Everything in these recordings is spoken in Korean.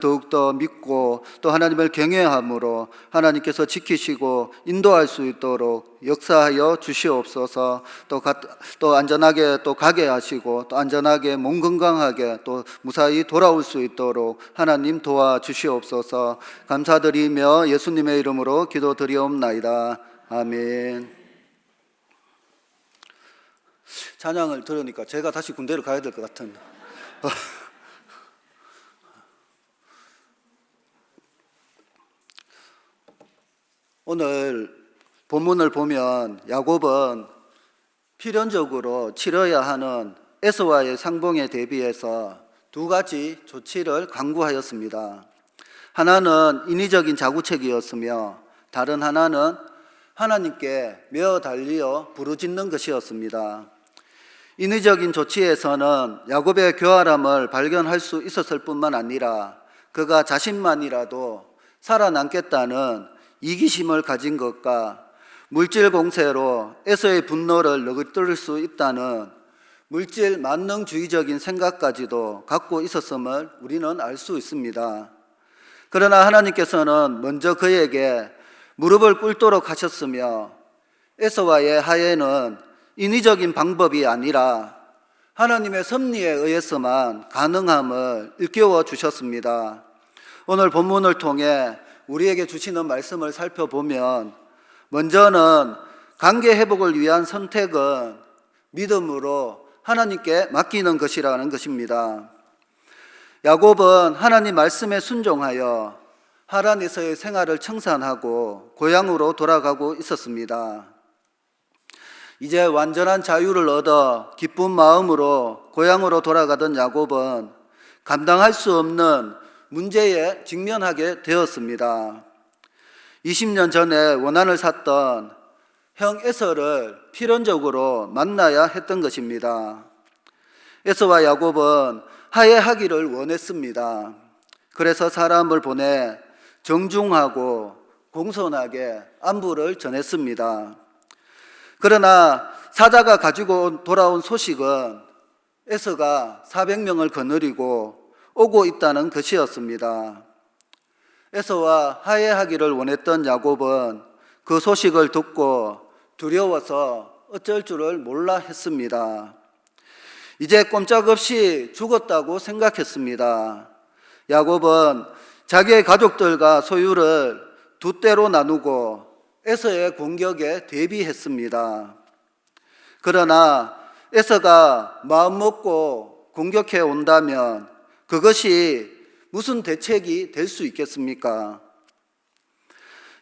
더욱더 믿고 또 하나님을 경외함으로 하나님께서 지키시고 인도할 수 있도록 역사하여 주시옵소서. 또 안전하게 또 가게 하시고 또 안전하게 몸 건강하게 또 무사히 돌아올 수 있도록 하나님 도와주시옵소서. 감사드리며 예수님의 이름으로 기도드리옵나이다. 아멘. 찬양을 들으니까 제가 다시 군대를 가야 될 것 같은 오늘 본문을 보면 야곱은 필연적으로 치러야 하는 에서와의 상봉에 대비해서 두 가지 조치를 강구하였습니다. 하나는 인위적인 자구책이었으며 다른 하나는 하나님께 메어 달리어 부르짖는 것이었습니다. 인위적인 조치에서는 야곱의 교활함을 발견할 수 있었을 뿐만 아니라 그가 자신만이라도 살아남겠다는 이기심을 가진 것과 물질 공세로 에서의 분노를 너그뜨릴 수 있다는 물질 만능주의적인 생각까지도 갖고 있었음을 우리는 알 수 있습니다. 그러나 하나님께서는 먼저 그에게 무릎을 꿇도록 하셨으며 에서와의 하해는 인위적인 방법이 아니라 하나님의 섭리에 의해서만 가능함을 일깨워 주셨습니다. 오늘 본문을 통해 우리에게 주시는 말씀을 살펴보면 먼저는 관계 회복을 위한 선택은 믿음으로 하나님께 맡기는 것이라는 것입니다. 야곱은 하나님 말씀에 순종하여 하란에서의 생활을 청산하고 고향으로 돌아가고 있었습니다. 이제 완전한 자유를 얻어 기쁜 마음으로 고향으로 돌아가던 야곱은 감당할 수 없는 문제에 직면하게 되었습니다. 20년 전에 원한을 샀던 형 에서를 필연적으로 만나야 했던 것입니다. 에서와 야곱은 화해하기를 원했습니다. 그래서 사람을 보내 정중하고 공손하게 안부를 전했습니다. 그러나 사자가 가지고 돌아온 소식은 에서가 400명을 거느리고 오고 있다는 것이었습니다. 에서와 화해하기를 원했던 야곱은 그 소식을 듣고 두려워서 어쩔 줄을 몰라 했습니다. 이제 꼼짝없이 죽었다고 생각했습니다. 야곱은 자기의 가족들과 소유를 두 때로 나누고 에서의 공격에 대비했습니다. 그러나 에서가 마음먹고 공격해 온다면 그것이 무슨 대책이 될 수 있겠습니까?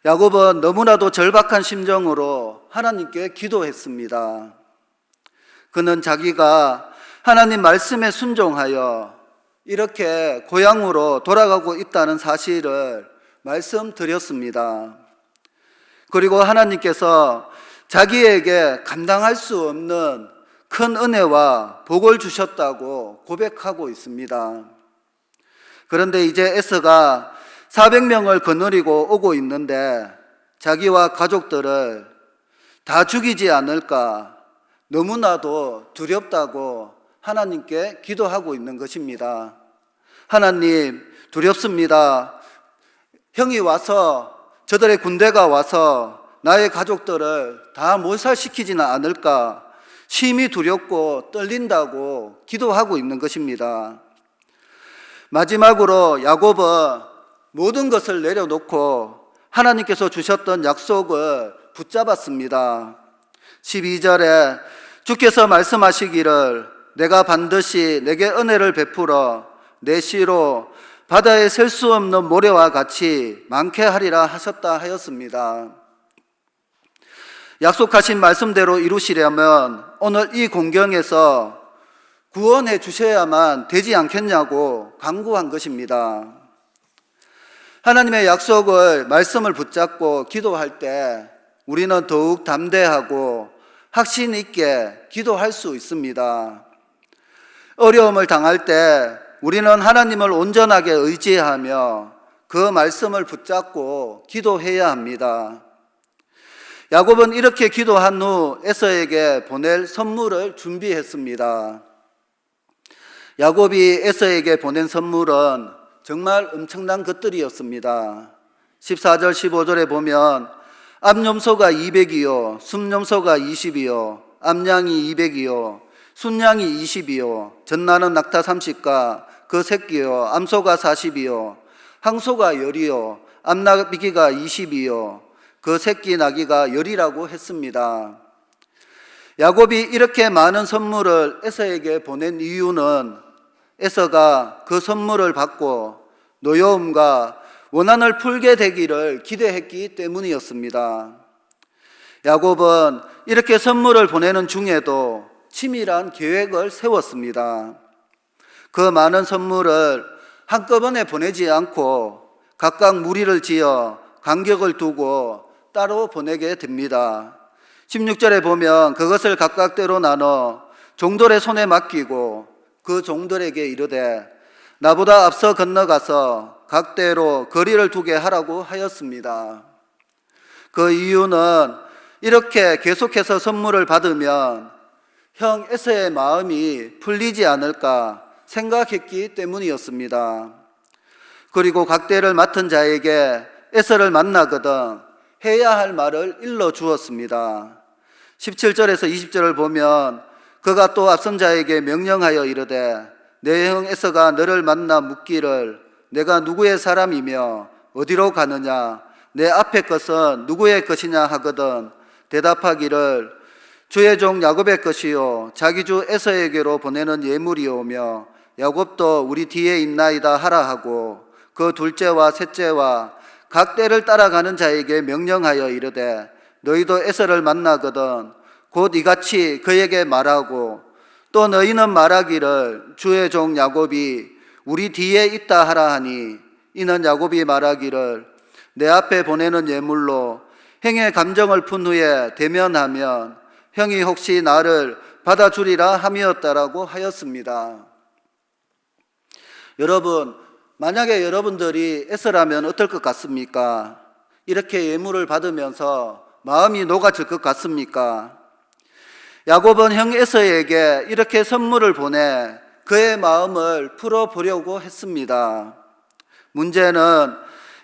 야곱은 너무나도 절박한 심정으로 하나님께 기도했습니다. 그는 자기가 하나님 말씀에 순종하여 이렇게 고향으로 돌아가고 있다는 사실을 말씀드렸습니다. 그리고 하나님께서 자기에게 감당할 수 없는 큰 은혜와 복을 주셨다고 고백하고 있습니다. 그런데 이제 에서가 400명을 거느리고 오고 있는데 자기와 가족들을 다 죽이지 않을까 너무나도 두렵다고 하나님께 기도하고 있는 것입니다. 하나님, 두렵습니다. 형이 와서 저들의 군대가 와서 나의 가족들을 다 몰살시키지는 않을까 심히 두렵고 떨린다고 기도하고 있는 것입니다. 마지막으로 야곱은 모든 것을 내려놓고 하나님께서 주셨던 약속을 붙잡았습니다. 12절에 주께서 말씀하시기를 내가 반드시 내게 은혜를 베풀어 내 씨로 바다에 셀 수 없는 모래와 같이 많게 하리라 하셨다 하였습니다. 약속하신 말씀대로 이루시려면 오늘 이 공경에서 구원해 주셔야만 되지 않겠냐고 간구한 것입니다. 하나님의 약속을 말씀을 붙잡고 기도할 때 우리는 더욱 담대하고 확신 있게 기도할 수 있습니다. 어려움을 당할 때 우리는 하나님을 온전하게 의지하며 그 말씀을 붙잡고 기도해야 합니다. 야곱은 이렇게 기도한 후 에서에게 보낼 선물을 준비했습니다. 야곱이 에서에게 보낸 선물은 정말 엄청난 것들이었습니다. 14절 15절에 보면 암염소가 200이요 순염소가 20이요 암양이 200이요 순양이 20이요 전나는 낙타 30과 그 새끼요 암소가 40이요 항소가 10이요 암나비기가 20이요 그 새끼 나귀가 10이라고 했습니다. 야곱이 이렇게 많은 선물을 에서에게 보낸 이유는 에서가 그 선물을 받고 노여움과 원한을 풀게 되기를 기대했기 때문이었습니다. 야곱은 이렇게 선물을 보내는 중에도 치밀한 계획을 세웠습니다. 그 많은 선물을 한꺼번에 보내지 않고 각각 무리를 지어 간격을 두고 따로 보내게 됩니다. 16절에 보면 그것을 각각 때로 나눠 종들의 손에 맡기고 그 종들에게 이르되 나보다 앞서 건너가서 각대로 거리를 두게 하라고 하였습니다. 그 이유는 이렇게 계속해서 선물을 받으면 형 에서의 마음이 풀리지 않을까 생각했기 때문이었습니다. 그리고 각대를 맡은 자에게 에서를 만나거든 해야 할 말을 일러 주었습니다. 17절에서 20절을 보면 그가 또 앞선 자에게 명령하여 이르되 내 형 에서가 너를 만나 묻기를 내가 누구의 사람이며 어디로 가느냐 내 앞에 것은 누구의 것이냐 하거든 대답하기를 주의 종 야곱의 것이요 자기 주 에서에게로 보내는 예물이오며 야곱도 우리 뒤에 있나이다 하라 하고 그 둘째와 셋째와 각 때를 따라가는 자에게 명령하여 이르되 너희도 에서를 만나거든 곧 이같이 그에게 말하고 또 너희는 말하기를 주의 종 야곱이 우리 뒤에 있다 하라 하니 이는 야곱이 말하기를 내 앞에 보내는 예물로 형의 감정을 푼 후에 대면하면 형이 혹시 나를 받아주리라 함이었다라고 하였습니다. 여러분, 만약에 여러분들이 에서라면 어떨 것 같습니까? 이렇게 예물을 받으면서 마음이 녹아질 것 같습니까? 야곱은 형 에서에게 이렇게 선물을 보내 그의 마음을 풀어보려고 했습니다. 문제는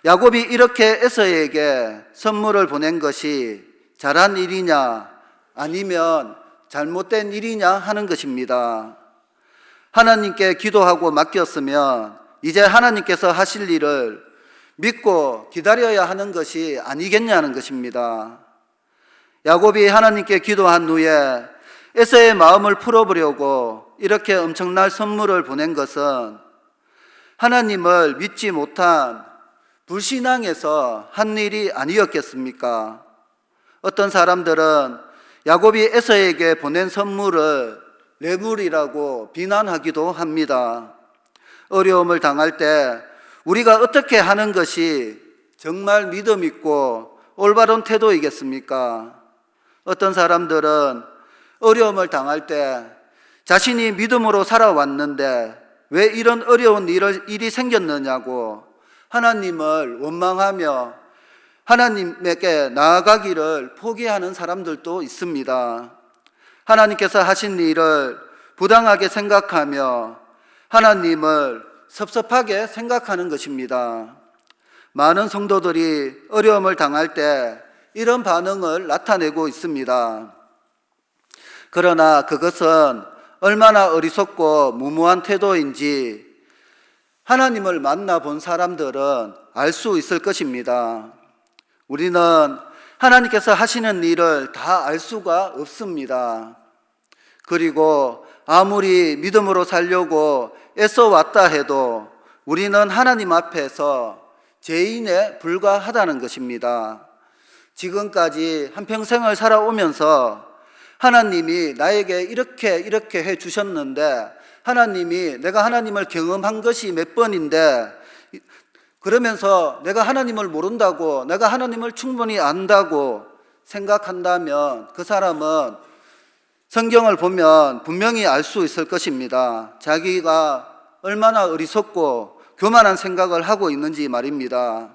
야곱이 이렇게 에서에게 선물을 보낸 것이 잘한 일이냐 아니면 잘못된 일이냐 하는 것입니다. 하나님께 기도하고 맡겼으면 이제 하나님께서 하실 일을 믿고 기다려야 하는 것이 아니겠냐는 것입니다. 야곱이 하나님께 기도한 후에 에서의 마음을 풀어보려고 이렇게 엄청난 선물을 보낸 것은 하나님을 믿지 못한 불신앙에서 한 일이 아니었겠습니까? 어떤 사람들은 야곱이 에서에게 보낸 선물을 뇌물이라고 비난하기도 합니다. 어려움을 당할 때 우리가 어떻게 하는 것이 정말 믿음 있고 올바른 태도이겠습니까? 어떤 사람들은 어려움을 당할 때 자신이 믿음으로 살아왔는데 왜 이런 어려운 일이 생겼느냐고 하나님을 원망하며 하나님에게 나아가기를 포기하는 사람들도 있습니다. 하나님께서 하신 일을 부당하게 생각하며 하나님을 섭섭하게 생각하는 것입니다. 많은 성도들이 어려움을 당할 때 이런 반응을 나타내고 있습니다. 그러나 그것은 얼마나 어리석고 무모한 태도인지 하나님을 만나본 사람들은 알 수 있을 것입니다. 우리는 하나님께서 하시는 일을 다 알 수가 없습니다. 그리고 아무리 믿음으로 살려고 애써 왔다 해도 우리는 하나님 앞에서 죄인에 불과하다는 것입니다. 지금까지 한평생을 살아오면서 하나님이 나에게 이렇게 해 주셨는데 하나님이 내가 하나님을 경험한 것이 몇 번인데 그러면서 내가 하나님을 모른다고 내가 하나님을 충분히 안다고 생각한다면 그 사람은 성경을 보면 분명히 알 수 있을 것입니다. 자기가 얼마나 어리석고 교만한 생각을 하고 있는지 말입니다.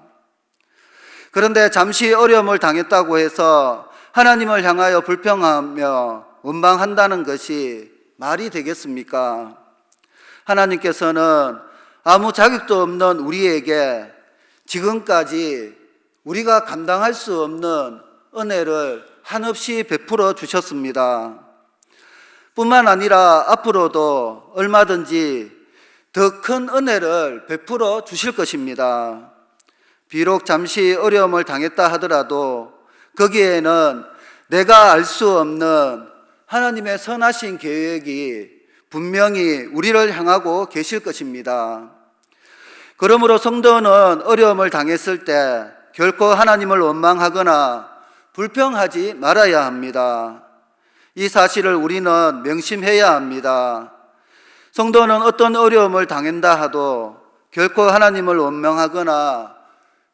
그런데 잠시 어려움을 당했다고 해서 하나님을 향하여 불평하며 원망한다는 것이 말이 되겠습니까? 하나님께서는 아무 자격도 없는 우리에게 지금까지 우리가 감당할 수 없는 은혜를 한없이 베풀어 주셨습니다. 뿐만 아니라 앞으로도 얼마든지 더 큰 은혜를 베풀어 주실 것입니다. 비록 잠시 어려움을 당했다 하더라도 거기에는 내가 알 수 없는 하나님의 선하신 계획이 분명히 우리를 향하고 계실 것입니다. 그러므로 성도는 어려움을 당했을 때 결코 하나님을 원망하거나 불평하지 말아야 합니다. 이 사실을 우리는 명심해야 합니다. 성도는 어떤 어려움을 당한다 하도 결코 하나님을 원망하거나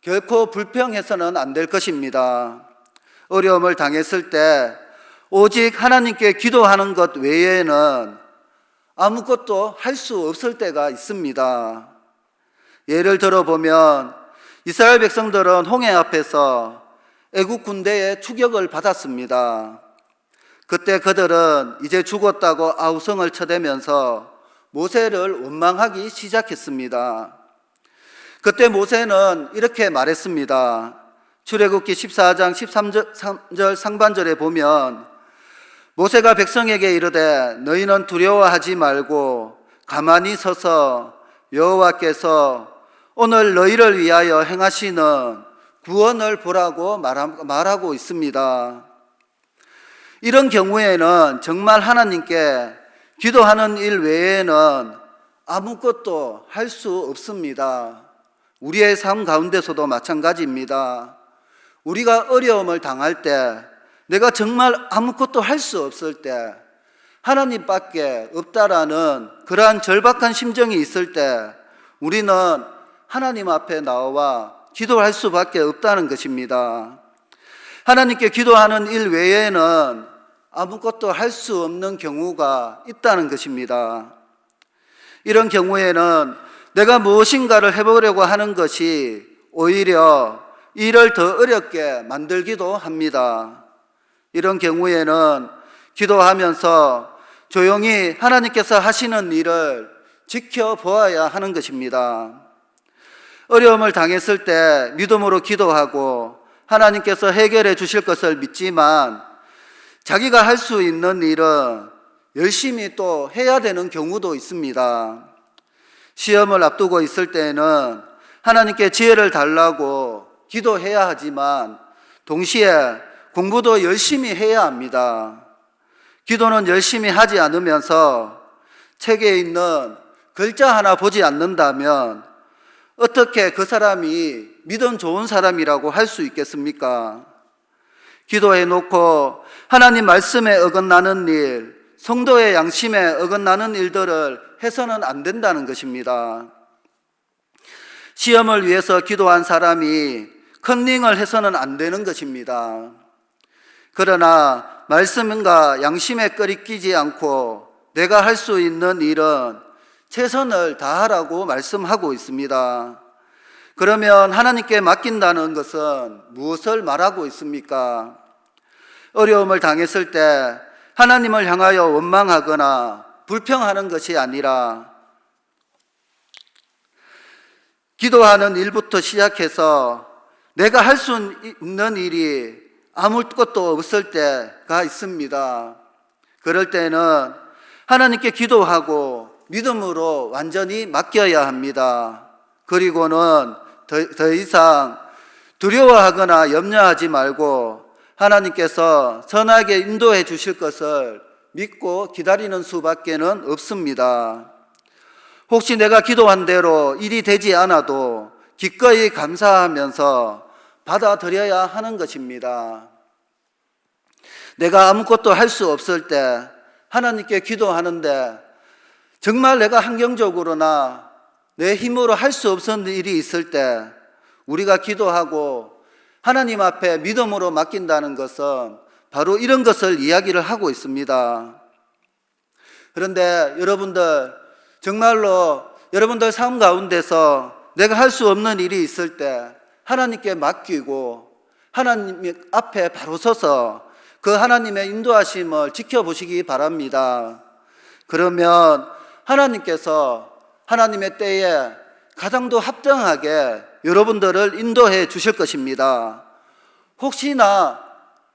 결코 불평해서는 안 될 것입니다. 어려움을 당했을 때 오직 하나님께 기도하는 것 외에는 아무것도 할 수 없을 때가 있습니다. 예를 들어보면 이스라엘 백성들은 홍해 앞에서 애국 군대의 추격을 받았습니다. 그때 그들은 이제 죽었다고 아우성을 쳐대면서 모세를 원망하기 시작했습니다. 그때 모세는 이렇게 말했습니다. 출애굽기 14장 13절 상반절에 보면 모세가 백성에게 이르되 너희는 두려워하지 말고 가만히 서서 여호와께서 오늘 너희를 위하여 행하시는 구원을 보라고 말하고 있습니다. 이런 경우에는 정말 하나님께 기도하는 일 외에는 아무것도 할 수 없습니다. 우리의 삶 가운데서도 마찬가지입니다. 우리가 어려움을 당할 때, 내가 정말 아무것도 할 수 없을 때, 하나님밖에 없다라는 그러한 절박한 심정이 있을 때 우리는 하나님 앞에 나와 기도할 수밖에 없다는 것입니다. 하나님께 기도하는 일 외에는 아무것도 할 수 없는 경우가 있다는 것입니다. 이런 경우에는 내가 무엇인가를 해보려고 하는 것이 오히려 일을 더 어렵게 만들기도 합니다. 이런 경우에는 기도하면서 조용히 하나님께서 하시는 일을 지켜보아야 하는 것입니다. 어려움을 당했을 때 믿음으로 기도하고 하나님께서 해결해 주실 것을 믿지만 자기가 할 수 있는 일은 열심히 또 해야 되는 경우도 있습니다. 시험을 앞두고 있을 때에는 하나님께 지혜를 달라고 기도해야 하지만 동시에 공부도 열심히 해야 합니다. 기도는 열심히 하지 않으면서 책에 있는 글자 하나 보지 않는다면 어떻게 그 사람이 믿음 좋은 사람이라고 할 수 있겠습니까? 기도해 놓고 하나님 말씀에 어긋나는 일, 성도의 양심에 어긋나는 일들을 해서는 안 된다는 것입니다. 시험을 위해서 기도한 사람이 컨닝을 해서는 안 되는 것입니다. 그러나 말씀과 양심에 끄리끼지 않고 내가 할 수 있는 일은 최선을 다하라고 말씀하고 있습니다. 그러면 하나님께 맡긴다는 것은 무엇을 말하고 있습니까? 어려움을 당했을 때 하나님을 향하여 원망하거나 불평하는 것이 아니라 기도하는 일부터 시작해서 내가 할 수 있는 일이 아무것도 없을 때가 있습니다. 그럴 때는 하나님께 기도하고 믿음으로 완전히 맡겨야 합니다. 그리고는 더 이상 두려워하거나 염려하지 말고 하나님께서 선하게 인도해 주실 것을 믿고 기다리는 수밖에는 없습니다. 혹시 내가 기도한 대로 일이 되지 않아도 기꺼이 감사하면서 받아들여야 하는 것입니다. 내가 아무것도 할 수 없을 때 하나님께 기도하는데 정말 내가 환경적으로나 내 힘으로 할 수 없는 일이 있을 때 우리가 기도하고 하나님 앞에 믿음으로 맡긴다는 것은 바로 이런 것을 이야기를 하고 있습니다. 그런데 여러분들 정말로 여러분들 삶 가운데서 내가 할 수 없는 일이 있을 때 하나님께 맡기고 하나님 앞에 바로 서서 그 하나님의 인도하심을 지켜보시기 바랍니다. 그러면 하나님께서 하나님의 때에 가장 더 합당하게 여러분들을 인도해 주실 것입니다. 혹시나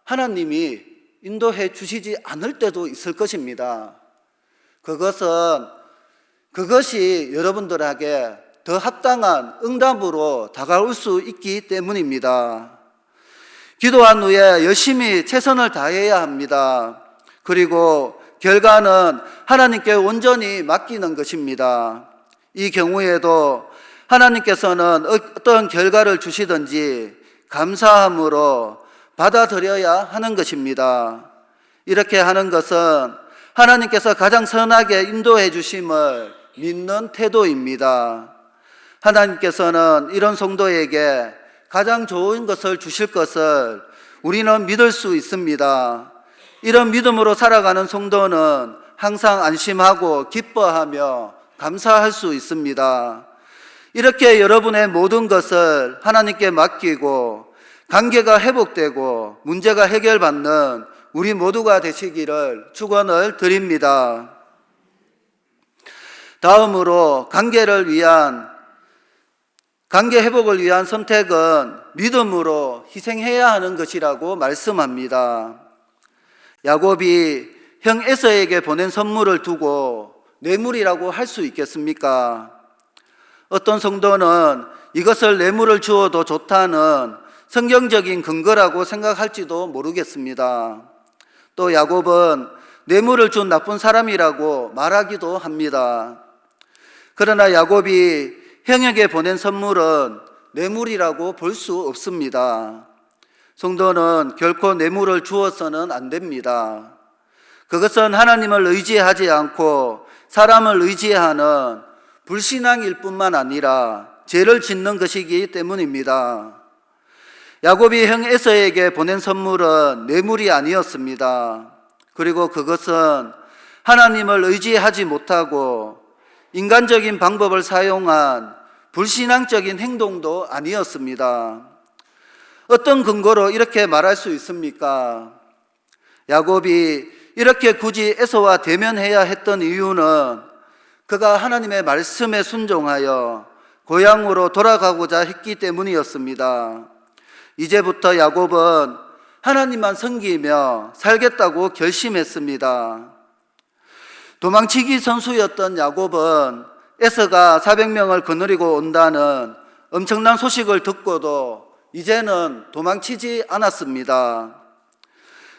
하나님이 인도해 주시지 않을 때도 있을 것입니다. 그것이 여러분들에게 더 합당한 응답으로 다가올 수 있기 때문입니다. 기도한 후에 열심히 최선을 다해야 합니다. 그리고 결과는 하나님께 온전히 맡기는 것입니다. 이 경우에도 하나님께서는 어떤 결과를 주시든지 감사함으로 받아들여야 하는 것입니다. 이렇게 하는 것은 하나님께서 가장 선하게 인도해 주심을 믿는 태도입니다. 하나님께서는 이런 성도에게 가장 좋은 것을 주실 것을 우리는 믿을 수 있습니다. 이런 믿음으로 살아가는 성도는 항상 안심하고 기뻐하며 감사할 수 있습니다. 이렇게 여러분의 모든 것을 하나님께 맡기고 관계가 회복되고 문제가 해결받는 우리 모두가 되시기를 축원을 드립니다. 다음으로 관계 회복을 위한 선택은 믿음으로 희생해야 하는 것이라고 말씀합니다. 야곱이 형 에서에게 보낸 선물을 두고 뇌물이라고 할 수 있겠습니까? 어떤 성도는 이것을 뇌물을 주어도 좋다는 성경적인 근거라고 생각할지도 모르겠습니다. 또 야곱은 뇌물을 준 나쁜 사람이라고 말하기도 합니다. 그러나 야곱이 형에게 보낸 선물은 뇌물이라고 볼 수 없습니다. 성도는 결코 뇌물을 주어서는 안 됩니다. 그것은 하나님을 의지하지 않고 사람을 의지하는 불신앙일 뿐만 아니라 죄를 짓는 것이기 때문입니다. 야곱이 형 에서에게 보낸 선물은 뇌물이 아니었습니다. 그리고 그것은 하나님을 의지하지 못하고 인간적인 방법을 사용한 불신앙적인 행동도 아니었습니다. 어떤 근거로 이렇게 말할 수 있습니까? 야곱이 이렇게 굳이 에서와 대면해야 했던 이유는 그가 하나님의 말씀에 순종하여 고향으로 돌아가고자 했기 때문이었습니다. 이제부터 야곱은 하나님만 섬기며 살겠다고 결심했습니다. 도망치기 선수였던 야곱은 에서가 400명을 거느리고 온다는 엄청난 소식을 듣고도 이제는 도망치지 않았습니다.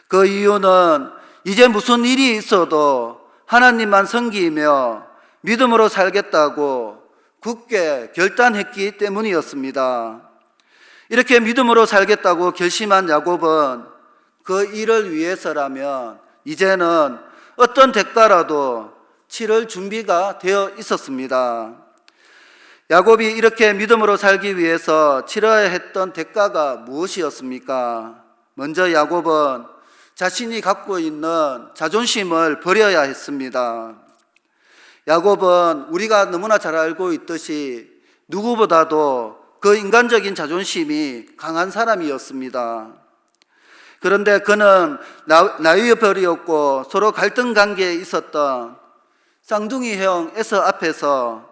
그 이유는 이제 무슨 일이 있어도 하나님만 섬기며 믿음으로 살겠다고 굳게 결단했기 때문이었습니다. 이렇게 믿음으로 살겠다고 결심한 야곱은 그 일을 위해서라면 이제는 어떤 대가라도 치를 준비가 되어 있었습니다. 야곱이 이렇게 믿음으로 살기 위해서 치러야 했던 대가가 무엇이었습니까? 먼저 야곱은 자신이 갖고 있는 자존심을 버려야 했습니다. 야곱은 우리가 너무나 잘 알고 있듯이 누구보다도 그 인간적인 자존심이 강한 사람이었습니다. 그런데 그는 나이별이었고 서로 갈등 관계에 있었던 쌍둥이 형 에서 앞에서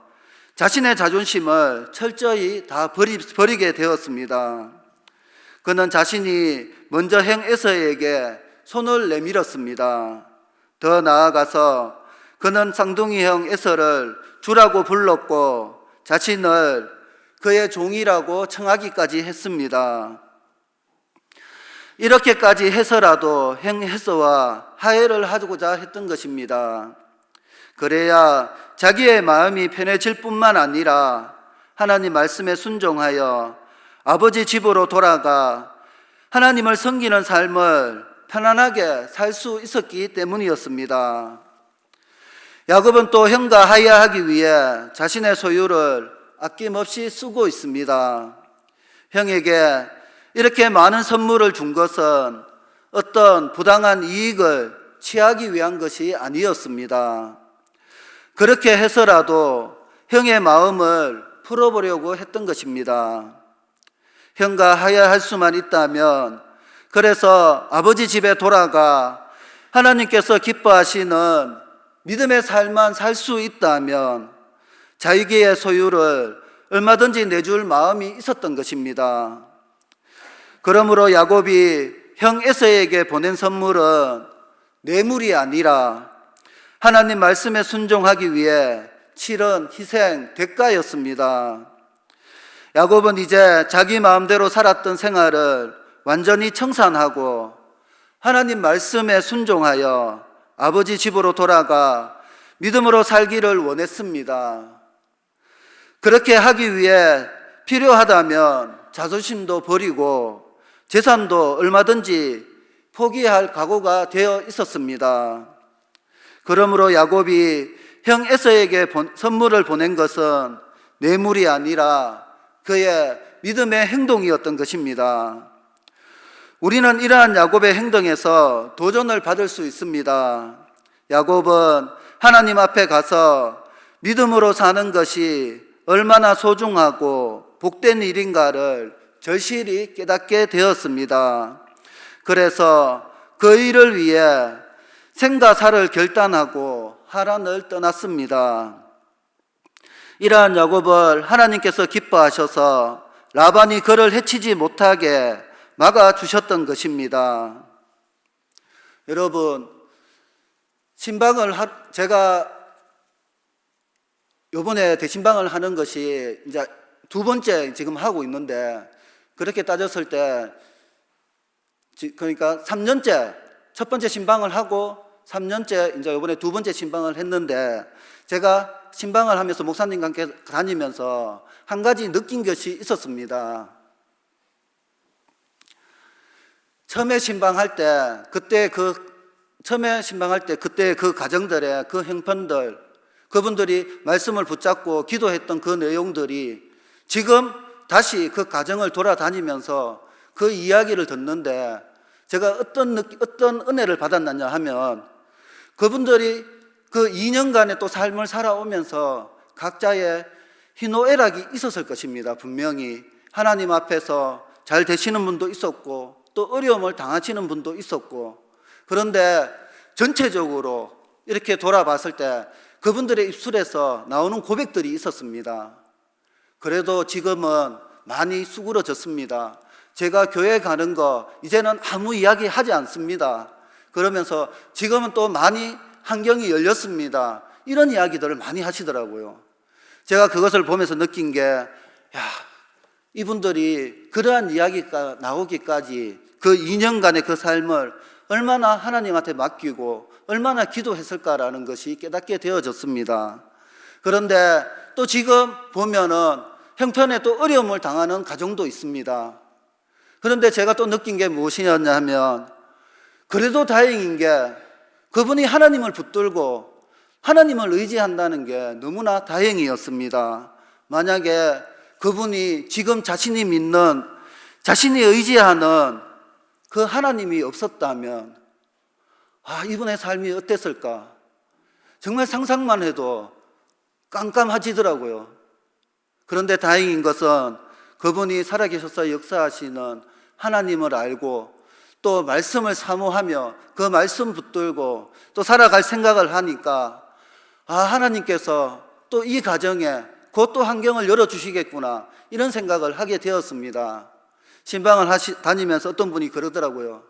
자신의 자존심을 철저히 다 버리게 되었습니다. 그는 자신이 먼저 형 에서에게 손을 내밀었습니다. 더 나아가서 그는 쌍둥이 형 에서를 주라고 불렀고 자신을 그의 종이라고 청하기까지 했습니다. 이렇게까지 해서라도 형 에서와 화해를 하고자 했던 것입니다. 그래야 자기의 마음이 편해질 뿐만 아니라 하나님 말씀에 순종하여 아버지 집으로 돌아가 하나님을 섬기는 삶을 편안하게 살 수 있었기 때문이었습니다. 야곱은 또 형과 화해하기 위해 자신의 소유를 아낌없이 쓰고 있습니다. 형에게 이렇게 많은 선물을 준 것은 어떤 부당한 이익을 취하기 위한 것이 아니었습니다. 그렇게 해서라도 형의 마음을 풀어보려고 했던 것입니다. 형과 화해할 수만 있다면, 그래서 아버지 집에 돌아가 하나님께서 기뻐하시는 믿음의 삶만 살 수 있다면 자기의 소유를 얼마든지 내줄 마음이 있었던 것입니다. 그러므로 야곱이 형 에서에게 보낸 선물은 뇌물이 아니라 하나님 말씀에 순종하기 위해 치른 희생, 대가였습니다. 야곱은 이제 자기 마음대로 살았던 생활을 완전히 청산하고 하나님 말씀에 순종하여 아버지 집으로 돌아가 믿음으로 살기를 원했습니다. 그렇게 하기 위해 필요하다면 자존심도 버리고 재산도 얼마든지 포기할 각오가 되어 있었습니다. 그러므로 야곱이 형 에서에게 선물을 보낸 것은 뇌물이 아니라 그의 믿음의 행동이었던 것입니다. 우리는 이러한 야곱의 행동에서 도전을 받을 수 있습니다. 야곱은 하나님 앞에 가서 믿음으로 사는 것이 얼마나 소중하고 복된 일인가를 절실히 깨닫게 되었습니다. 그래서 그 일을 위해 생과 사를 결단하고 하란을 떠났습니다. 이러한 야곱을 하나님께서 기뻐하셔서 라반이 그를 해치지 못하게 막아주셨던 것입니다. 여러분, 제가 요번에 대신방을 하는 것이 이제 두 번째 지금 하고 있는데, 그렇게 따졌을 때 그러니까 3년째, 첫 번째 신방을 하고 3년째 이제 요번에 두 번째 신방을 했는데, 제가 신방을 하면서 목사님과 함께 다니면서 한 가지 느낀 것이 있었습니다. 처음에 신방할 때 그때 그 가정들의 그 형편들, 그분들이 말씀을 붙잡고 기도했던 그 내용들이 지금 다시 그 가정을 돌아다니면서 그 이야기를 듣는데 제가 어떤 은혜를 받았느냐 하면, 그분들이 그 2년간의 또 삶을 살아오면서 각자의 희노애락이 있었을 것입니다. 분명히 하나님 앞에서 잘 되시는 분도 있었고 또 어려움을 당하시는 분도 있었고, 그런데 전체적으로 이렇게 돌아봤을 때 그분들의 입술에서 나오는 고백들이 있었습니다. 그래도 지금은 많이 수그러졌습니다. 제가 교회 가는 거 이제는 아무 이야기 하지 않습니다. 그러면서 지금은 또 많이 환경이 열렸습니다. 이런 이야기들을 많이 하시더라고요. 제가 그것을 보면서 느낀 게, 이분들이 그러한 이야기가 나오기까지 그 2년간의 그 삶을 얼마나 하나님한테 맡기고 얼마나 기도했을까라는 것이 깨닫게 되어졌습니다. 그런데 또 지금 보면은 형편에 또 어려움을 당하는 가정도 있습니다. 그런데 제가 또 느낀 게 무엇이었냐 하면, 그래도 다행인 게 그분이 하나님을 붙들고 하나님을 의지한다는 게 너무나 다행이었습니다. 만약에 그분이 지금 자신이 믿는, 자신이 의지하는 그 하나님이 없었다면 이분의 삶이 어땠을까? 정말 상상만 해도 깜깜해지더라고요. 그런데 다행인 것은 그분이 살아계셔서 역사하시는 하나님을 알고 또 말씀을 사모하며 그 말씀 붙들고 또 살아갈 생각을 하니까, 하나님께서 또 이 가정에 곧 또 환경을 열어주시겠구나, 이런 생각을 하게 되었습니다. 신방을 다니면서 어떤 분이 그러더라고요.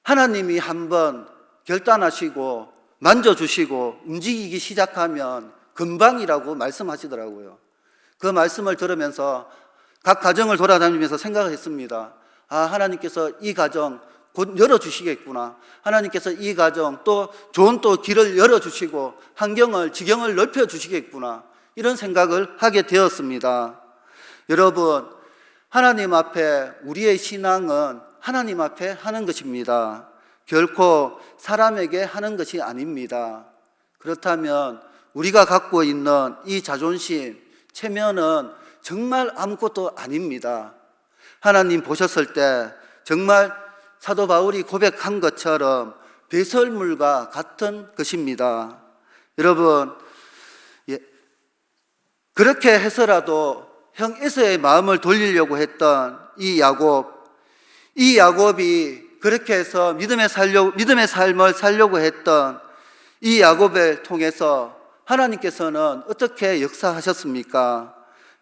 하나님이 한번 결단하시고 만져주시고 움직이기 시작하면 금방이라고 말씀하시더라고요. 그 말씀을 들으면서 각 가정을 돌아다니면서 생각을 했습니다. 하나님께서 이 가정 곧 열어주시겠구나. 하나님께서 이 가정 또 좋은 또 길을 열어주시고 지경을 넓혀주시겠구나, 이런 생각을 하게 되었습니다. 여러분, 하나님 앞에 우리의 신앙은 하나님 앞에 하는 것입니다. 결코 사람에게 하는 것이 아닙니다. 그렇다면 우리가 갖고 있는 이 자존심, 체면은 정말 아무것도 아닙니다. 하나님 보셨을 때 정말 사도 바울이 고백한 것처럼 배설물과 같은 것입니다. 여러분, 그렇게 해서라도 형 에서의 마음을 돌리려고 했던 이 야곱이 그렇게 해서 믿음의 삶을 살려고 했던 이 야곱을 통해서 하나님께서는 어떻게 역사하셨습니까?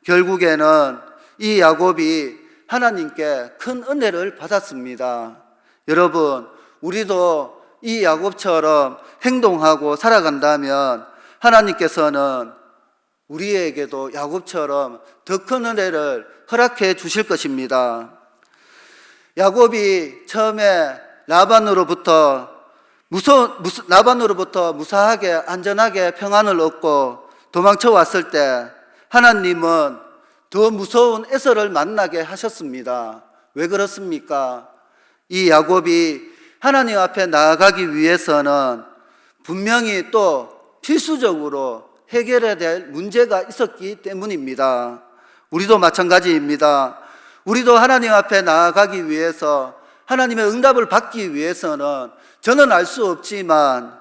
결국에는 이 야곱이 하나님께 큰 은혜를 받았습니다. 여러분, 우리도 이 야곱처럼 행동하고 살아간다면 하나님께서는 우리에게도 야곱처럼 더 큰 은혜를 허락해 주실 것입니다. 야곱이 처음에 라반으로부터 무사하게 안전하게 평안을 얻고 도망쳐 왔을 때 하나님은 더 무서운 에서를 만나게 하셨습니다. 왜 그렇습니까? 이 야곱이 하나님 앞에 나아가기 위해서는 분명히 또 필수적으로 해결해야 될 문제가 있었기 때문입니다. 우리도 마찬가지입니다. 우리도 하나님 앞에 나아가기 위해서, 하나님의 응답을 받기 위해서는 저는 알 수 없지만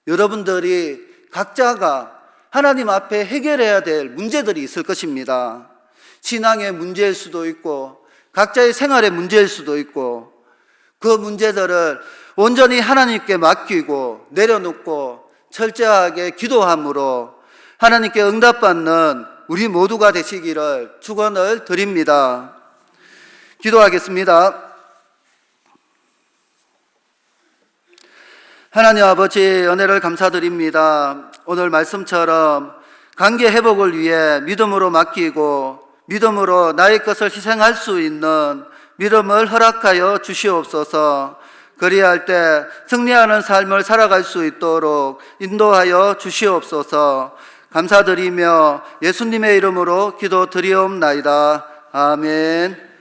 여러분들이 각자가 하나님 앞에 해결해야 될 문제들이 있을 것입니다. 신앙의 문제일 수도 있고 각자의 생활의 문제일 수도 있고, 그 문제들을 온전히 하나님께 맡기고 내려놓고 철저하게 기도함으로 하나님께 응답받는 우리 모두가 되시기를 축원을 드립니다. 기도하겠습니다. 하나님 아버지, 은혜를 감사드립니다. 오늘 말씀처럼 관계 회복을 위해 믿음으로 맡기고 믿음으로 나의 것을 희생할 수 있는 믿음을 허락하여 주시옵소서. 그리할 때 승리하는 삶을 살아갈 수 있도록 인도하여 주시옵소서. 감사드리며 예수님의 이름으로 기도드리옵나이다. 아멘.